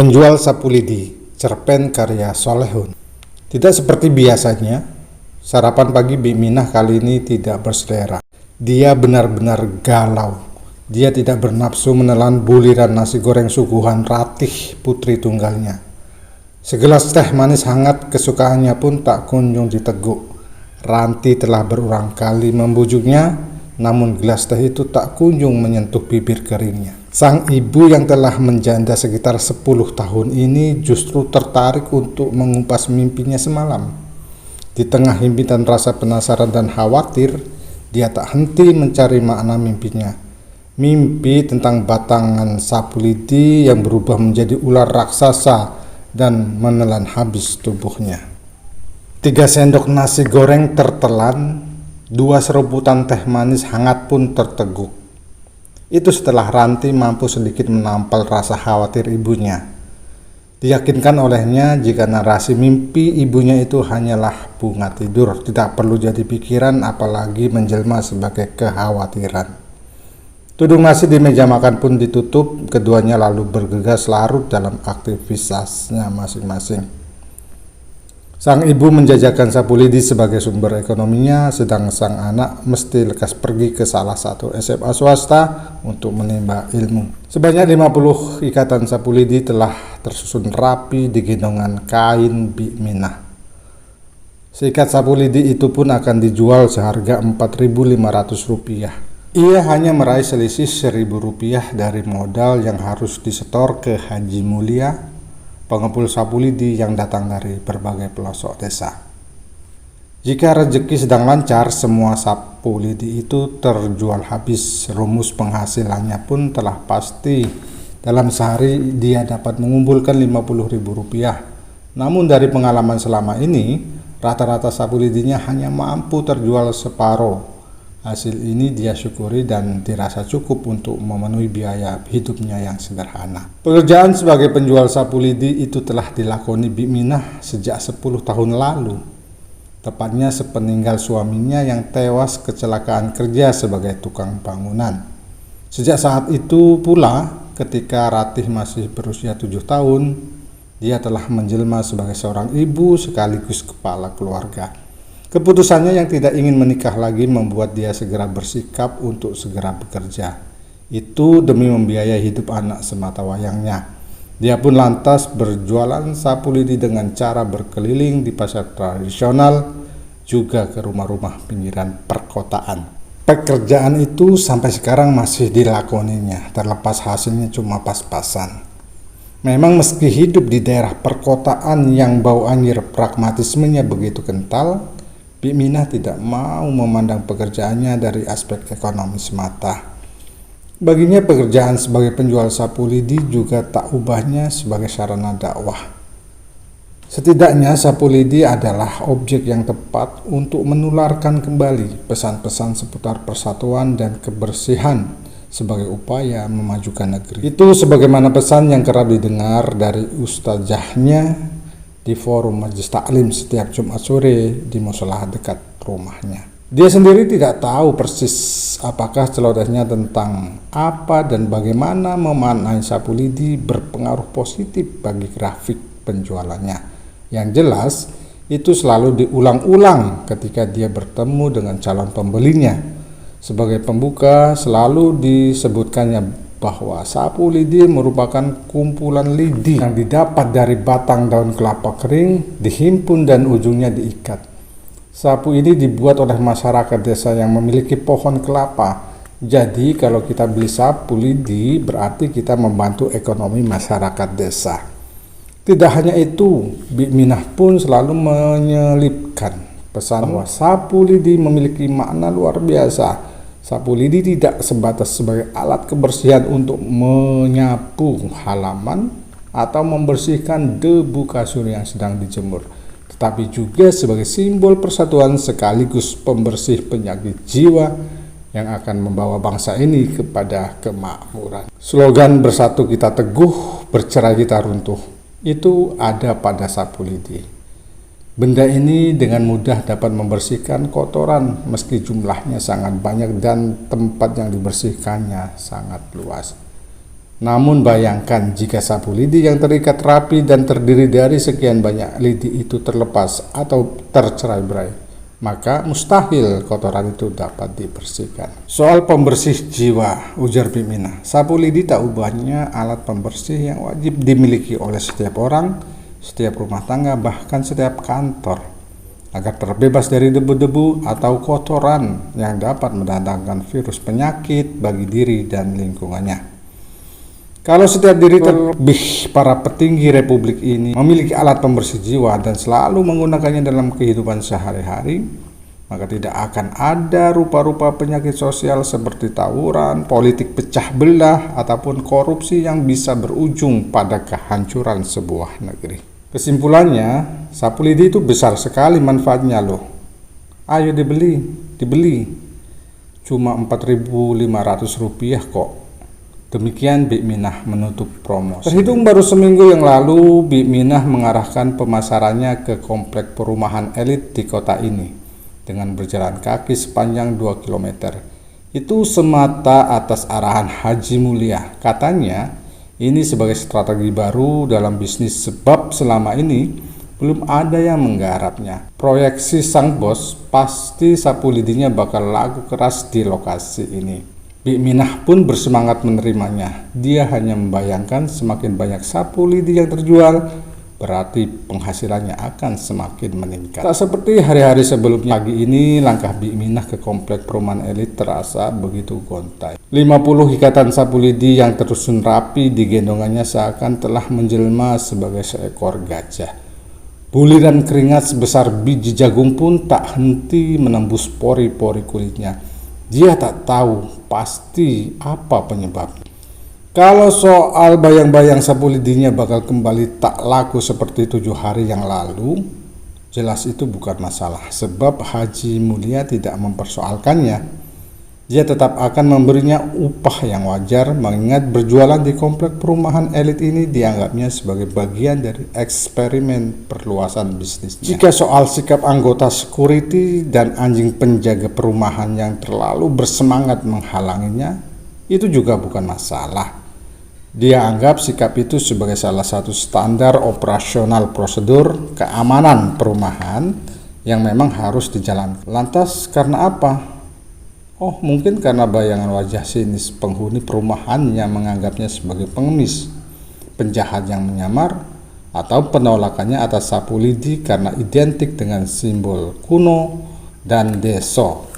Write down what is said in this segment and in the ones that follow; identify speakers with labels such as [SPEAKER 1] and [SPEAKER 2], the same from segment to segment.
[SPEAKER 1] Penjual sapu lidi, cerpen karya Solehun. Tidak seperti biasanya, sarapan pagi Bik Minah kali ini tidak berselera. Dia benar-benar galau. Dia tidak bernafsu menelan buliran nasi goreng suguhan Ratih putri tunggalnya. Segelas teh manis hangat kesukaannya pun tak kunjung diteguk. Ranti telah berulang kali membujuknya, namun gelas teh itu tak kunjung menyentuh bibir keringnya. Sang ibu yang telah menjanda sekitar 10 tahun ini justru tertarik untuk mengupas mimpinya semalam. Di tengah himpitan rasa penasaran dan khawatir, dia tak henti mencari makna mimpinya. Mimpi tentang batangan sapu lidi yang berubah menjadi ular raksasa dan menelan habis tubuhnya. 3 sendok nasi goreng tertelan, 2 serebutan teh manis hangat pun terteguk. Itu setelah Ranti mampu sedikit menampal rasa khawatir ibunya. Diyakinkan olehnya jika narasi mimpi ibunya itu hanyalah bunga tidur, tidak perlu jadi pikiran apalagi menjelma sebagai kekhawatiran. Tudung nasi di meja makan pun ditutup, keduanya lalu bergegas larut dalam aktivitasnya masing-masing. Sang ibu menjajakan sapu lidi sebagai sumber ekonominya, sedang sang anak mesti lekas pergi ke salah satu SMA swasta untuk menimba ilmu. Sebanyak 50 ikatan sapu lidi telah tersusun rapi di gendongan kain Bik Minah. Seikat sapu lidi itu pun akan dijual seharga Rp4.500. Ia hanya meraih selisih Rp1.000 dari modal yang harus disetor ke Haji Mulia, pengepul sapu lidi yang datang dari berbagai pelosok desa. Jika rezeki sedang lancar, semua sapu lidi itu terjual habis. Rumus penghasilannya pun telah pasti. Dalam sehari dia dapat mengumpulkan Rp50.000. Namun dari pengalaman selama ini, rata-rata sapu lidinya hanya mampu terjual separuh. Hasil ini dia syukuri dan dirasa cukup untuk memenuhi biaya hidupnya yang sederhana. Pekerjaan sebagai penjual sapu lidi itu telah dilakoni Bik Minah sejak 10 tahun lalu. Tepatnya sepeninggal suaminya yang tewas kecelakaan kerja sebagai tukang bangunan. Sejak saat itu pula, ketika Ratih masih berusia 7 tahun, dia telah menjelma sebagai seorang ibu sekaligus kepala keluarga. Keputusannya yang tidak ingin menikah lagi membuat dia segera bersikap untuk segera bekerja. Itu demi membiayai hidup anak semata wayangnya. Dia pun lantas berjualan sapu lidi dengan cara berkeliling di pasar tradisional, juga ke rumah-rumah pinggiran perkotaan. Pekerjaan itu sampai sekarang masih dilakoninya, terlepas hasilnya cuma pas-pasan. Memang meski hidup di daerah perkotaan yang bau anjir pragmatismenya begitu kental, Bik Minah tidak mau memandang pekerjaannya dari aspek ekonomi semata. Baginya pekerjaan sebagai penjual sapu lidi juga tak ubahnya sebagai sarana dakwah. Setidaknya sapu lidi adalah objek yang tepat untuk menularkan kembali pesan-pesan seputar persatuan dan kebersihan sebagai upaya memajukan negeri. Itu sebagaimana pesan yang kerap didengar dari ustazahnya di forum Majelis Taklim setiap Jumat sore di musola dekat rumahnya. Dia sendiri tidak tahu persis apakah celotehnya tentang apa dan bagaimana memaknai sapu lidi berpengaruh positif bagi grafik penjualannya. Yang jelas, itu selalu diulang-ulang ketika dia bertemu dengan calon pembelinya. Sebagai pembuka, selalu disebutkannya bahwa sapu lidi merupakan kumpulan lidi yang didapat dari batang daun kelapa kering, dihimpun dan ujungnya diikat. Sapu ini dibuat oleh masyarakat desa yang memiliki pohon kelapa. Jadi kalau kita beli sapu lidi berarti kita membantu ekonomi masyarakat desa. Tidak hanya itu, Bik Minah pun selalu menyelipkan pesan bahwa sapu lidi memiliki makna luar biasa. Sapu lidi tidak sebatas sebagai alat kebersihan untuk menyapu halaman atau membersihkan debu kasur yang sedang dijemur, tetapi juga sebagai simbol persatuan sekaligus pembersih penyakit jiwa yang akan membawa bangsa ini kepada kemakmuran. Slogan "Bersatu kita teguh, bercerai kita runtuh" itu ada pada sapu lidi. Benda ini dengan mudah dapat membersihkan kotoran meski jumlahnya sangat banyak dan tempat yang dibersihkannya sangat luas. Namun bayangkan jika sapu lidi yang terikat rapi dan terdiri dari sekian banyak lidi itu terlepas atau tercerai-berai, maka mustahil kotoran itu dapat dibersihkan. Soal pembersih jiwa, ujar Bimina, sapu lidi tak ubahnya alat pembersih yang wajib dimiliki oleh setiap orang, setiap rumah tangga, bahkan setiap kantor, agar terbebas dari debu-debu atau kotoran yang dapat mendatangkan virus penyakit bagi diri dan lingkungannya. Kalau setiap diri, terlebih para petinggi republik ini, memiliki alat pembersih jiwa dan selalu menggunakannya dalam kehidupan sehari-hari, maka tidak akan ada rupa-rupa penyakit sosial seperti tawuran, politik pecah belah, ataupun korupsi yang bisa berujung pada kehancuran sebuah negeri. Kesimpulannya, sapu lidi itu besar sekali manfaatnya loh. Ayo dibeli. Cuma Rp4.500 kok. Demikian Bik Minah menutup promosi. Terhitung baru seminggu yang lalu, Bik Minah mengarahkan pemasarannya ke komplek perumahan elit di kota ini dengan berjalan kaki sepanjang 2 km. Itu semata atas arahan Haji Mulia. Katanya ini sebagai strategi baru dalam bisnis sebab selama ini belum ada yang menggarapnya. Proyeksi sang bos, pasti sapu lidinya bakal laku keras di lokasi ini. Bik Minah pun bersemangat menerimanya. Dia hanya membayangkan semakin banyak sapu lidi yang terjual, berarti penghasilannya akan semakin meningkat. Tak seperti hari-hari sebelumnya, pagi ini langkah Bik Minah ke komplek perumahan elit terasa begitu gontai. 50 ikatan sapu lidi yang tersusun rapi di gendongannya seakan telah menjelma sebagai seekor gajah. Buliran keringat sebesar biji jagung pun tak henti menembus pori-pori kulitnya. Dia tak tahu pasti apa penyebabnya. Kalau soal bayang-bayang sapu lidinya bakal kembali tak laku seperti 7 hari yang lalu, jelas itu bukan masalah, sebab Haji Mulia tidak mempersoalkannya. Dia tetap akan memberinya upah yang wajar, mengingat berjualan di komplek perumahan elit ini dianggapnya sebagai bagian dari eksperimen perluasan bisnisnya. Jika soal sikap anggota security dan anjing penjaga perumahan yang terlalu bersemangat menghalanginya, itu juga bukan masalah. Dia anggap sikap itu sebagai salah satu standar operasional prosedur keamanan perumahan yang memang harus dijalankan. Lantas karena apa? Oh, mungkin karena bayangan wajah sinis penghuni perumahan yang menganggapnya sebagai pengemis, penjahat yang menyamar, atau penolakannya atas sapu lidi karena identik dengan simbol kuno dan deso,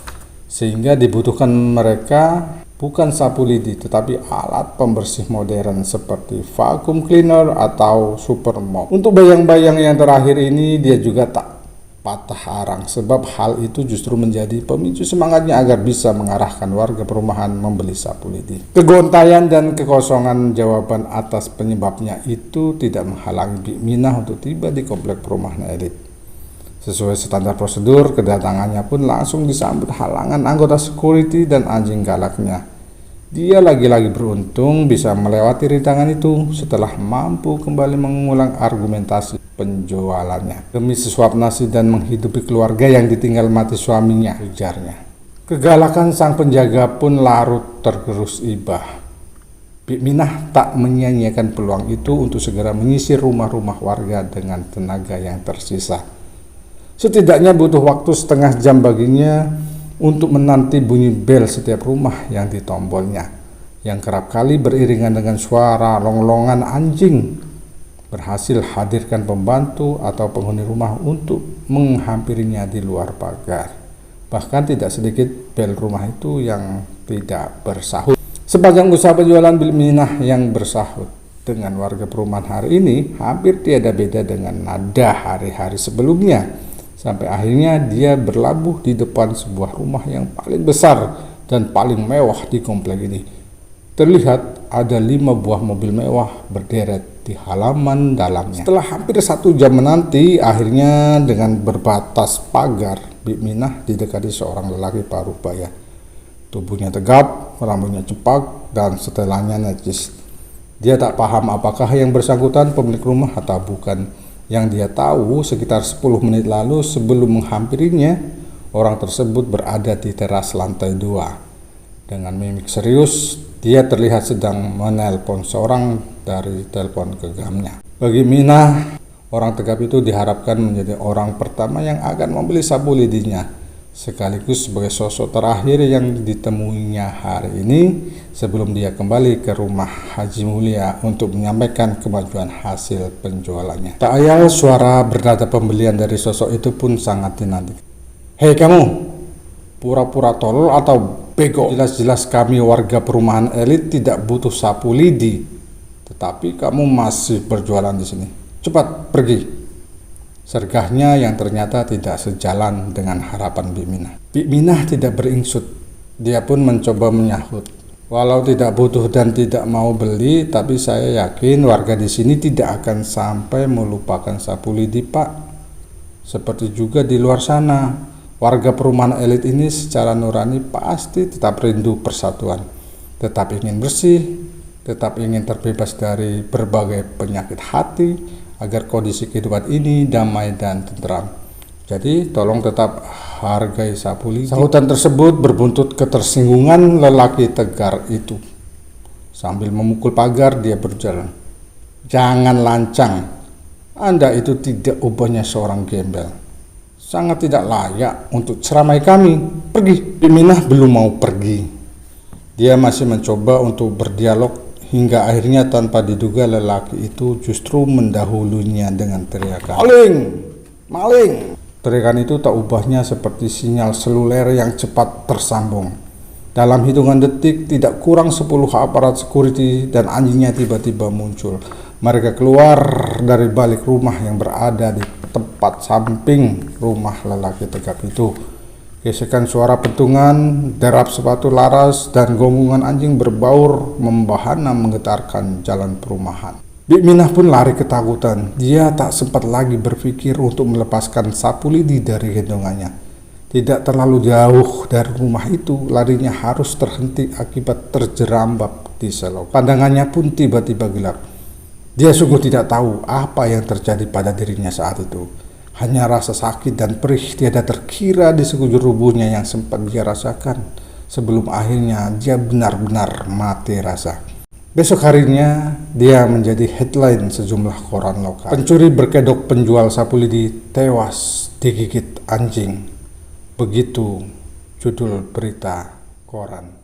[SPEAKER 1] sehingga dibutuhkan mereka bukan sapu lidi tetapi alat pembersih modern seperti vacuum cleaner atau super mop. Untuk bayang-bayang yang terakhir ini dia juga tak patah arang, sebab hal itu justru menjadi pemicu semangatnya agar bisa mengarahkan warga perumahan membeli sapu lidi. Kegontaian dan kekosongan jawaban atas penyebabnya itu tidak menghalangi Bik Minah untuk tiba di komplek perumahan elit. Sesuai standar prosedur, kedatangannya pun langsung disambut halangan anggota security dan anjing galaknya. Dia lagi-lagi beruntung bisa melewati rintangan itu setelah mampu kembali mengulang argumentasi penjualannya demi sesuap nasi dan menghidupi keluarga yang ditinggal mati suaminya, ujarnya. Kegalakan sang penjaga pun larut tergerus ibah. Bik Minah tak menyia-nyiakan peluang itu untuk segera menyisir rumah-rumah warga dengan tenaga yang tersisa. Setidaknya butuh waktu setengah jam baginya untuk menanti bunyi bel setiap rumah yang ditombolnya, yang kerap kali beriringan dengan suara longlongan anjing. Berhasil hadirkan pembantu atau penghuni rumah untuk menghampirinya di luar pagar. Bahkan tidak sedikit bel rumah itu yang tidak bersahut. Sepanjang usaha penjualan Bik Minah yang bersahut dengan warga perumahan hari ini hampir tiada beda dengan nada hari-hari sebelumnya. Sampai akhirnya dia berlabuh di depan sebuah rumah yang paling besar dan paling mewah di komplek ini. Terlihat ada 5 buah mobil mewah berderet di halaman dalamnya. Setelah hampir 1 jam menanti, akhirnya dengan berbatas pagar, Bik Minah didekati seorang lelaki parubaya. Tubuhnya tegap, rambutnya cepak, dan setelannya necis. Dia tak paham apakah yang bersangkutan pemilik rumah atau bukan. Yang dia tahu sekitar 10 menit lalu sebelum menghampirinya, orang tersebut berada di teras lantai 2. Dengan mimik serius Dia terlihat sedang menelpon seorang dari telepon genggamnya. Bagi Minah, orang tegap itu diharapkan menjadi orang pertama yang akan membeli sapu lidinya, sekaligus sebagai sosok terakhir yang ditemuinya hari ini sebelum dia kembali ke rumah Haji Mulia untuk menyampaikan kemajuan hasil penjualannya. Tak ayal suara bernada pembelian dari sosok itu pun sangat dinanti. "Hei kamu, pura-pura tolol atau bego? Jelas-jelas kami warga perumahan elit tidak butuh sapu lidi, tetapi kamu masih berjualan di sini. Cepat pergi!" Sergahnya yang ternyata tidak sejalan dengan harapan Bik Minah. Bik Minah tidak beringsut. Dia pun mencoba menyahut. "Walau tidak butuh dan tidak mau beli, tapi saya yakin warga di sini tidak akan sampai melupakan sapu lidi, Pak. Seperti juga di luar sana, warga perumahan elit ini secara nurani pasti tetap rindu persatuan, tetap ingin bersih, tetap ingin terbebas dari berbagai penyakit hati, agar kondisi kehidupan ini damai dan tentram. Jadi tolong tetap hargai sapu lidi." Sahutan tersebut berbuntut ketersinggungan lelaki tegar itu. Sambil memukul pagar dia berjalan. "Jangan lancang, Anda itu tidak ubahnya seorang gembel. Sangat tidak layak untuk ceramai kami. Pergi!" Bik Minah belum mau pergi. Dia masih mencoba untuk berdialog, hingga akhirnya tanpa diduga lelaki itu justru mendahulunya dengan teriakan, "Maling! Maling!" Teriakan itu tak ubahnya seperti sinyal seluler yang cepat tersambung. Dalam hitungan detik, tidak kurang 10 aparat security dan anjingnya tiba-tiba muncul. Mereka keluar dari balik rumah yang berada di tempat samping rumah lelaki tegap itu. Gesekan suara pentungan, derap sepatu laras, dan gonggongan anjing berbaur membahana menggetarkan jalan perumahan. Bik Minah pun lari ketakutan. Dia tak sempat lagi berpikir untuk melepaskan sapu lidi dari gendongannya. Tidak terlalu jauh dari rumah itu, larinya harus terhenti akibat terjerambab di selokan. Pandangannya pun tiba-tiba gelap. Dia sungguh tidak tahu apa yang terjadi pada dirinya saat itu. Hanya rasa sakit dan perih tiada terkira di sekujur tubuhnya yang sempat dia rasakan sebelum akhirnya dia benar-benar mati rasa. Besok harinya dia menjadi headline sejumlah koran lokal. Pencuri berkedok penjual sapu lidi tewas digigit anjing. Begitu judul berita koran.